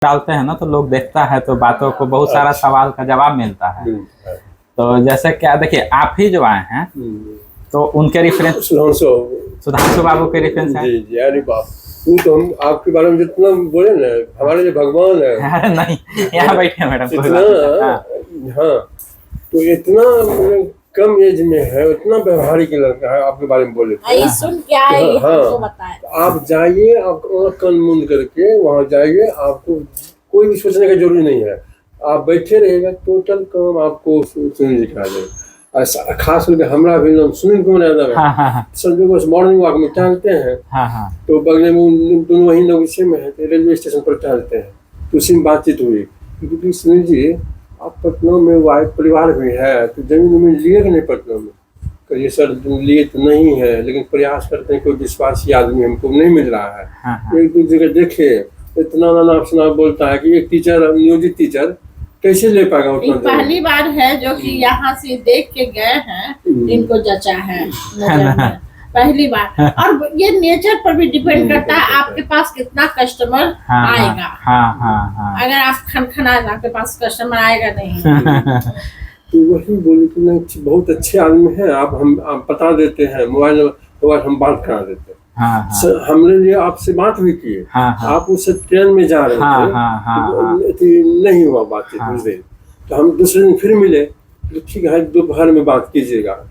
डालते हैं ना तो लोग देखता है तो बातों को बहुत सारा सवाल का जवाब मिलता है। तो जैसे क्या देखिए आप ही जो आए हैं तो उनके रेफरेंस सुधांशु बाबू के रेफरेंस है। जी अरे बाप, वो तो हम आपके बारे में जितना बोले ना, हमारे जो भगवान है। अरे नहीं, यहाँ बैठे मैडम। इतना हाँ, तो इतना कम एज में है, इतना व्यवहारिक लड़का है। आपके बारे में बोले सुन क्या है हाँ, आप जाइए, आप कान मूंद करके वहाँ जाइए, आपको कोई भी सोचने की जरूरी नहीं है। आप बैठे रहेगा, टोटल काम आपको सुनील जी करा देगा। खास करके हमारा भी नाम सुनील कुमार यादव है। संजय को मॉर्निंग वॉक में टहलते हैं तो बगल में दोनों वही लोग में है, तो रेलवे स्टेशन पर टहलते हैं तो उसी में बातचीत हुई क्योंकि सुनील जी आप पटना में वाइफ परिवार भी है तो जमीन लिए कि नहीं पटना में? कहिए सर लिए तो नहीं है, लेकिन प्रयास करते हैं, कोई विश्वासी आदमी हमको नहीं मिल रहा है। एक दो जगह देखे, इतना नाना शनाब बोलता है कि एक टीचर, नियोजित टीचर कैसे ले पाएगा उतना? पहली बार है जो कि यहाँ से देख के गए हैं, इनको जचा है पहली बार। और ये नेचर पर भी डिपेंड करता है, आपके पास कितना कस्टमर आएगा। अगर आप खनखना, आपके पास कस्टमर आएगा नहीं। तो वही बोले कि नहीं बहुत अच्छे आदमी हैं आप, हम बता देते हैं, मोबाइल नंबर हम बात करा देते हैं। हमने लिए आपसे बात भी की, आप उससे ट्रेन में जा रहे थे तो नहीं हुआ बातचीत उस दिन। तो हम दूसरे दिन फिर मिले, तो ठीक है दोपहर में बात कीजिएगा।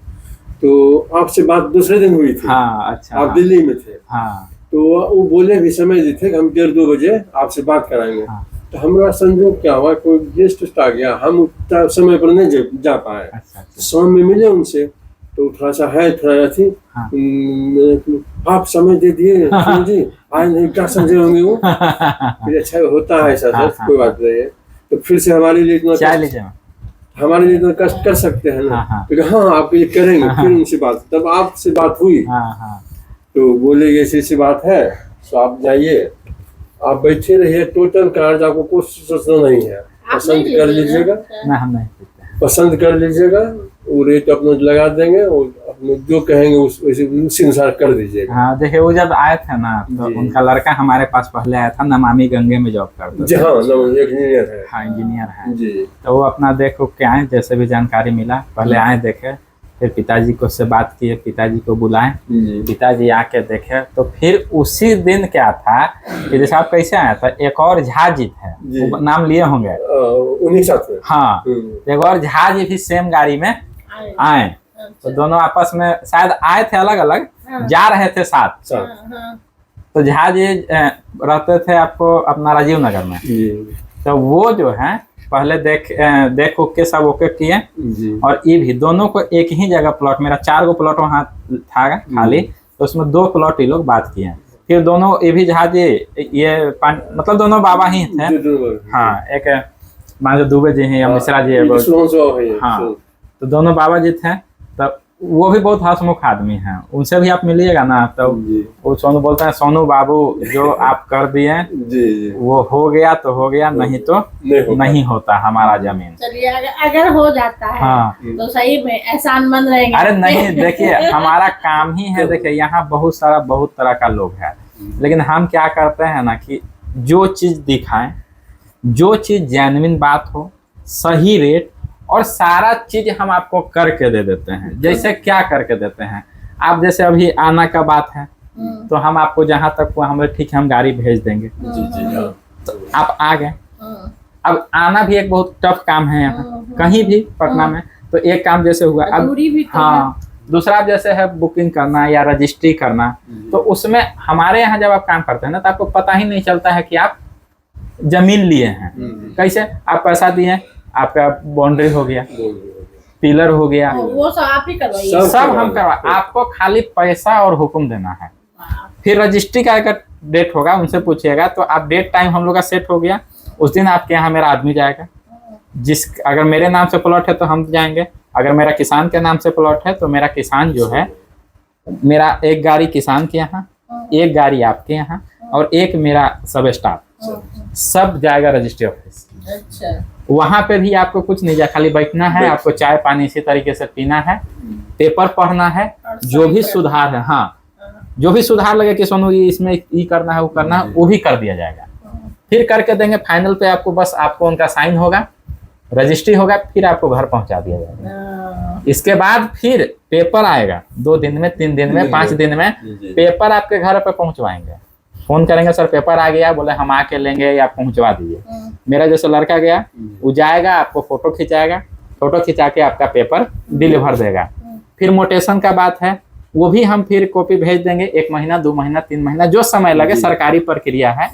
तो आपसे बात दूसरे दिन हुई थी। अच्छा, आप दिल्ली में थे। तो वो बोले भी समय जी थे कि हम 1:30-2 बजे आपसे बात कराएंगे। तो हमारा संजोग क्या हुआ, कोई गेस्ट आ गया, हम उतना समय पर नहीं जा पाए। तो शाम में मिले उनसे तो थोड़ा सा है थोड़ा थी आप समय दे दिए जी, आज नहीं क्या समझे होंगे वो। फिर अच्छा होता है ऐसा सर, कोई बात नहीं है। तो फिर से हमारे लिए इतना हमारे लिए इतना कष्ट कर सकते हैं ना। तो हाँ आपके लिए करेंगे। फिर उनसे बात, तब आपसे बात हुई तो बोले ऐसी बात है तो आप जाइए, आप बैठे रहिए, टोटल कार्ड आपको कुछ सोचना नहीं है, पसंद कर लीजिएगा। पसंद कर लीजिएगा, वो रेट अपना लगा देंगे और अपने जो कहेंगे उसी अनुसार कर दीजिएगा। हाँ देखिए वो जब आए थे ना तो उनका लड़का हमारे पास पहले आया था, नमामि गंगे में जॉब करता जी। हाँ इंजीनियर है। हाँ इंजीनियर है जी। तो वो अपना देखो क्या आए, जैसे भी जानकारी मिला पहले आए देखे, फिर पिताजी को से बात किए, पिताजी को बुलाए, पिताजी आके देखे। तो फिर उसी दिन क्या था कि जैसे आप कैसे आया था, एक और झा जी थे, नाम लिए होंगे उन्हीं साथ में। हाँ एक और झा जी भी सेम गाड़ी में आए। तो दोनों आपस में शायद आए थे अलग अलग, जा रहे थे साथ। तो झा जी रहते थे आपको अपना राजीव नगर में। तो वो जो है पहले देख के सब ओके किए, और ये भी दोनों को एक ही जगह प्लॉट, मेरा 4 गो प्लॉट वहाँ था खाली, तो उसमें 2 प्लॉट ये लोग बात किए। फिर दोनों ये भी जहाज ये मतलब दोनों बाबा ही थे। हाँ एक मान लो दुबे जी हैं या मिश्रा जी है। हाँ तो दोनों बाबा जी थे। तब वो भी बहुत हंसमुख आदमी हैं, उनसे भी आप मिलिएगा ना तो वो सोनू बोलते हैं, सोनू बाबू जो आप कर दिए वो हो गया तो हो गया, नहीं तो नहीं होता हमारा जमीन। चलिए अगर हो जाता है तो सही में एहसानमंद रहेंगे। अरे नहीं देखिए हमारा काम ही है, देखिए यहाँ बहुत तरह का लोग है, लेकिन हम क्या करते हैं ना कि जो चीज दिखाएं, जो चीज जेन्युइन बात हो, सही रेट और सारा चीज हम आपको करके दे देते हैं। जैसे क्या करके देते हैं, आप जैसे अभी आना का बात है तो हम आपको जहां तक वो हमें ठीक है हम गाड़ी भेज देंगे। तो आप आ गए। अब आना भी एक बहुत टफ काम है यहाँ कहीं भी पटना में। तो एक काम जैसे हुआ, अब हाँ दूसरा जैसे है बुकिंग करना या रजिस्ट्री करना, तो उसमें हमारे यहाँ जब आप काम करते हैं ना तो आपको पता ही नहीं चलता है कि आप जमीन लिए हैं। कैसे आप पैसा दिए, आपका बाउंड्री हो गया, पिलर हो गया, वो सब आप ही करवाइए, सब हम करवा। आपको खाली पैसा और हुक्म देना है। फिर रजिस्ट्री का अगर डेट होगा उनसे पूछिएगा तो आप डेट टाइम हम लोग का सेट हो गया, उस दिन आपके यहाँ मेरा आदमी जाएगा। अगर मेरे नाम से प्लॉट है तो हम जाएंगे, अगर मेरा किसान के नाम से प्लॉट है तो मेरा किसान जो है, मेरा एक गाड़ी किसान के यहाँ, एक गाड़ी आपके यहाँ और एक मेरा सब स्टाफ सब जाएगा रजिस्ट्री ऑफिस। अच्छा वहां पे भी आपको कुछ नहीं जाए, खाली बैठना है, आपको चाय पानी इसी तरीके से पीना है, पेपर पढ़ना है, जो भी सुधार है, हाँ जो भी सुधार लगे कि सोनू इसमें ये करना है वो करना है, वो भी कर दिया जाएगा। फिर करके देंगे फाइनल पे आपको, बस आपको उनका साइन होगा, रजिस्ट्री होगा, फिर आपको घर पहुंचा दिया जाएगा। इसके बाद फिर पेपर आएगा 2 दिन में, 3 दिन में, 5 दिन में पेपर आपके घर पे पहुंचवाएंगे। फोन करेंगे सर पेपर आ गया, बोले हम आके लेंगे या पहुंचवा दीजिए। मेरा जैसे लड़का गया, वो जाएगा, आपको फोटो खिंचाएगा, फोटो खिंचा के आपका पेपर डिलीवर देगा। फिर मोटेशन का बात है, वो भी हम फिर कॉपी भेज देंगे, 1 महीना 2 महीना 3 महीना जो समय लगे, सरकारी प्रक्रिया है,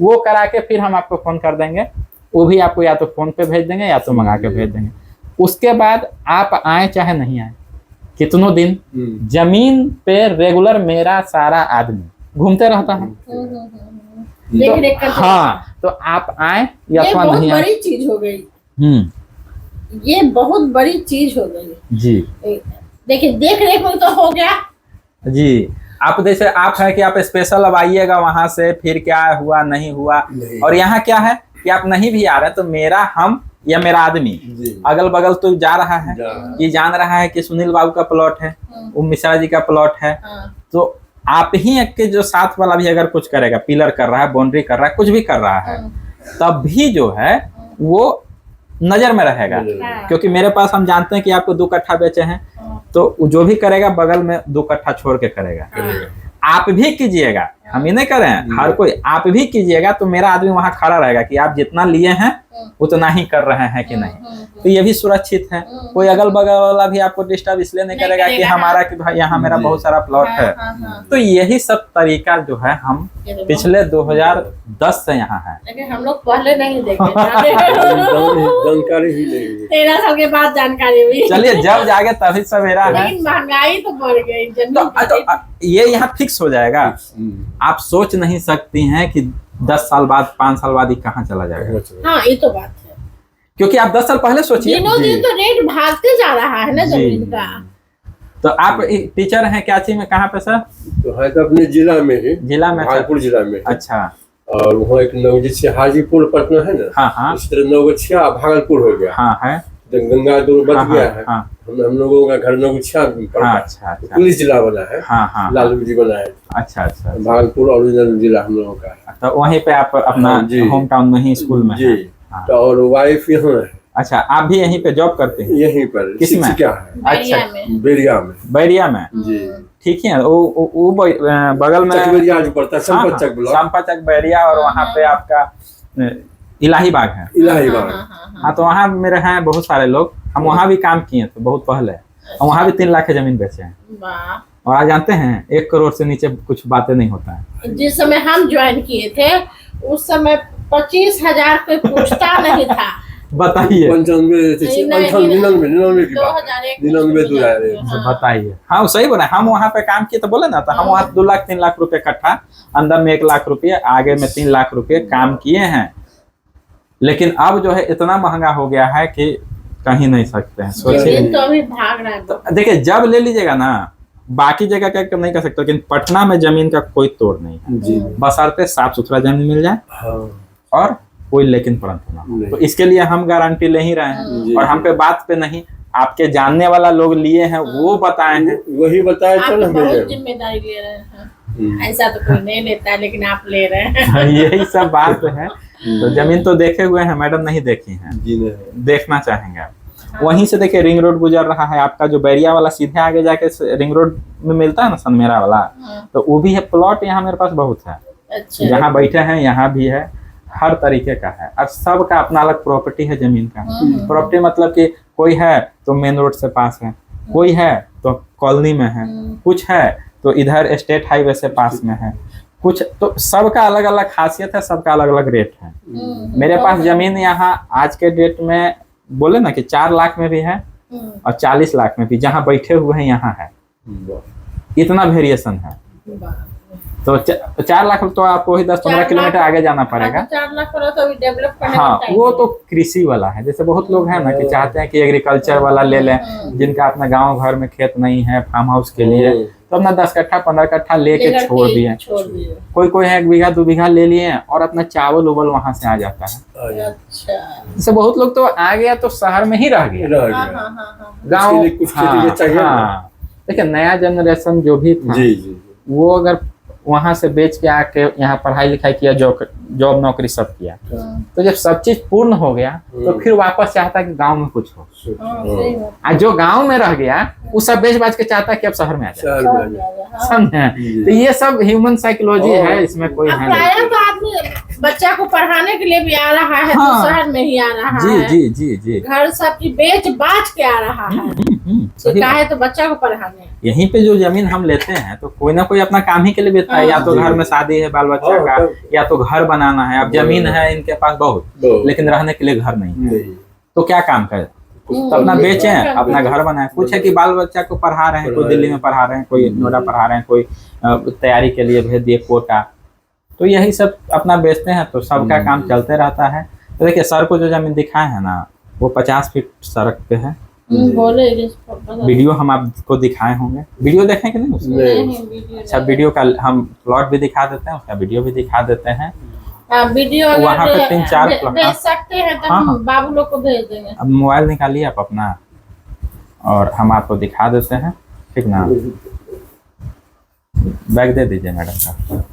वो करा के फिर हम आपको फोन कर देंगे। वो भी आपको या तो फोन पे भेज देंगे या तो मंगा के भेज देंगे। उसके बाद आप आए चाहे नहीं आए, कितनों दिन जमीन पे रेगुलर मेरा सारा आदमी घूमते रहता है। तो, हाँ, तो आप आए या तो नहीं आए, बड़ी चीज हो गई। ये बहुत बड़ी चीज हो गई जी। देखिए देख रेख में तो हो गया जी। आप जैसे आप है कि आप स्पेशल अब आइएगा वहां से, फिर क्या हुआ नहीं हुआ, और यहाँ क्या है कि आप नहीं भी आ रहे तो मेरा हम या मेरा आदमी अगल बगल तो जा रहा है, ये जान रहा है कि सुनील बाबू का प्लॉट है, वो मिश्रा जी का प्लॉट है, तो आप ही के जो साथ वाला भी अगर कुछ करेगा, पिलर कर रहा है, बाउंड्री कर रहा है, कुछ भी कर रहा है, तब भी जो है वो नजर में रहेगा। क्योंकि मेरे पास हम जानते हैं कि आपको 2 कट्ठा बेचे हैं, तो जो भी करेगा बगल में 2 कट्ठा छोड़ के करेगा। आप भी कीजिएगा, हम ही नहीं कर रहे हैं, हर कोई आप भी कीजिएगा, तो मेरा आदमी वहां खड़ा रहेगा कि आप जितना लिए हैं उतना ही कर रहे हैं कि नहीं। तो ये भी सुरक्षित है, कोई अगल बगल वाला भी आपको डिस्टर्ब इसलिए नहीं करेगा कि हमारा कि भाई यहाँ मेरा बहुत सारा प्लॉट है। तो यही सब तरीका जो है हम पिछले 2010 से यहाँ है। लेकिन हम लोग पहले नहीं देखे, जानकारी ही नहीं, 13 साल के बाद जानकारी हुई। चलिए जब जागे तभी सवेरा है। लेकिन महंगाई तो बढ़ गई, तो ये यहाँ फिक्स हो जाएगा। आप सोच नहीं सकती हैं कि 10 साल बाद 5 साल बाद ही कहाँ चला जाएगा। हाँ ये तो बात है, क्योंकि आप 10 साल पहले सोचिए, दिनों दिन तो रेट भागते जा रहा है ना जमीन का। तो आप टीचर हैं कराची में, कहाँ पे सर? तो है तो अपने जिला में ही, जिला में, भागलपुर जिला में। अच्छा। और वहाँ एक जैसे हाजीपुर पटना है ना, हाँ हाँ, इस तरह नवगछिया भागलपुर हो गया। हाँ है, गंगा दूर बच गया है। हाँ, हम लोगों का घर नवगछिया में पड़ता है। अच्छा अच्छा, पुलिस जिला बना है। हाँ हाँ, लालू जी बना है। अच्छा अच्छा, भागलपुर ओरिजिनल जिला हम लोगों का है। तो वहीं पे आप अपना होम टाउन में ही स्कूल में जी। तो और वाइफ यहाँ है। अच्छा, आप भी यहीं पे जॉब करते हैं? यहीं पर। किस में? क्या है? अच्छा, बैरिया में। बैरिया में जी, ठीक है। वो बगल में बैरिया जो पड़ता है, संपतचक ब्लॉक, संपतचक बैरिया, और वहाँ पे आपका इलाही बाग है। इलाही बाग, हाँ, तो वहाँ मेरे हैं बहुत सारे लोग, हम वहाँ भी काम किए थे बहुत पहले, हम वहाँ भी 3 लाख की जमीन बेचे हैं। और आज जानते हैं 1 करोड़ से नीचे कुछ बातें नहीं होता है। जिस समय हम ज्वाइन किए थे उस समय 25,000 कोई पूछता नहीं था। बताइए, 99 की बात, 99 बताइए। हाँ सही बोला, हम वहाँ पे काम किए तो बोले ना, तो हम वहाँ 2 लाख 3 लाख रुपए कट्ठा, अंदर में 1 लाख रुपये, आगे में 3 लाख रुपये काम किए हैं। लेकिन अब जो है इतना महंगा हो गया है कि कहीं नहीं सकते हैं। सोचिए तो अभी भाग रहा है। तो देखिए, जब ले लीजिएगा ना, बाकी जगह क्या नहीं कर सकते, लेकिन पटना में जमीन का कोई तोड़ नहीं है, बशर्ते साफ सुथरा जमीन मिल जाए। हाँ। और कोई लेकिन परंतु ना, तो इसके लिए हम गारंटी ले ही रहे हैं। और हम पे बात पे नहीं, आपके जानने वाला लोग लिए हैं, वो बताए हैं, वही बताए, चल बहुत जिम्मेदारी ले रहे हैं। ऐसा तो कोई नहीं लेता है, लेकिन आप ले रहे हैं। यही सब बात है। तो जमीन तो देखे हुए हैं मैडम, नहीं देखी है, देखना चाहेंगे आप। वहीं से देखिए रिंग रोड गुजर रहा है आपका, जो बैरिया वाला सीधे आगे जाके रिंग रोड में मिलता है ना, सनमेरा वाला, तो वो भी है प्लॉट। यहाँ मेरे पास बहुत है। अच्छा। जहाँ बैठे हैं यहाँ भी है, हर तरीके का है। अब सबका अपना अलग प्रॉपर्टी है जमीन का। प्रॉपर्टी मतलब कि कोई है तो मेन रोड से पास है, कोई है तो कॉलोनी में है, कुछ है तो इधर स्टेट हाईवे से पास में है, कुछ तो सबका अलग अलग खासियत है, सबका अलग अलग रेट है। मेरे पास जमीन यहाँ आज के डेट में बोले ना कि 4 लाख में भी है और 40 लाख में भी, जहाँ बैठे हुए हैं यहाँ है। इतना वेरिएशन है। तो 4 लाख तो आपको ही 10-15 किलोमीटर आगे जाना पड़ेगा। 4 लाख पर तो अभी डेवलप करने हाँ, वो तो कृषि वाला है। जैसे बहुत लोग हैं ना कि चाहते हैं कि एग्रीकल्चर वाला ले लें, जिनका अपना गांव घर में खेत नहीं है फार्म हाउस के लिए, तो अपना 10 कट्ठा 15 कट्ठा लेके छोड़ दिए। कोई है 1 बीघा 2 बीघा ले लिए और अपना चावल उबल वहां से आ जाता है। अच्छा। जैसे बहुत लोग तो आ गया तो शहर में ही रह गया, गाँव। देखिए नया जनरेशन जो भी था, वो अगर वहां से बेच के आके यहाँ पढ़ाई लिखाई किया, जॉब नौकरी सब किया। तो जब सब चीज पूर्ण हो गया तो फिर वापस चाहता है कि गांव में कुछ हो। और जो गांव में रह गया वो सब बेच बाच के चाहता है कि अब शहर में आ जाए। समझे? तो ये सब ह्यूमन साइकोलॉजी है, इसमें कोई है प्रायः तो आदमी बच्चा को पढ़ाने के लिए भी आ रहा है, तो शहर में ही आ रहा जी है। जी जी जी घर सब की बेच बाच के आ रहा है, सही क्या बात। है तो बच्चा को पढ़ाने। यहीं पे जो जमीन हम लेते हैं तो कोई ना कोई अपना काम ही के लिए बेचता है, या तो घर में शादी है बाल बच्चा का, या तो घर बनाना है। अब जमीन है इनके पास बहुत, लेकिन रहने के लिए घर नहीं है, तो क्या काम करे? तो अपना बेचें, अपना घर बनाए। कुछ है कि बाल बच्चा को पढ़ा रहे हैं, कोई दिल्ली में पढ़ा रहे हैं, कोई नोएडा पढ़ा रहे हैं, कोई तैयारी के लिए भेज दिए कोटा, तो यही सब अपना बेचते हैं, तो सबका काम चलते रहता है। तो देखिए सर को जो जमीन दिखाए है ना, वो 50 फीट सड़क पे है। वीडियो हम आपको दिखाए होंगे, वीडियो देखें कि नहीं उसमें? अच्छा, वीडियो का हम प्लॉट भी दिखा देते हैं, उसका वीडियो भी दिखा देते हैं। वीडियो वहाँ पे 3-4 प्लॉट भेज सकते हैं तो हम बाबू लोग को भेज देंगे। अब मोबाइल निकालिए आप अपना और हम आपको दिखा देते हैं, ठीक ना? बैग दे दीजिए मैडम का।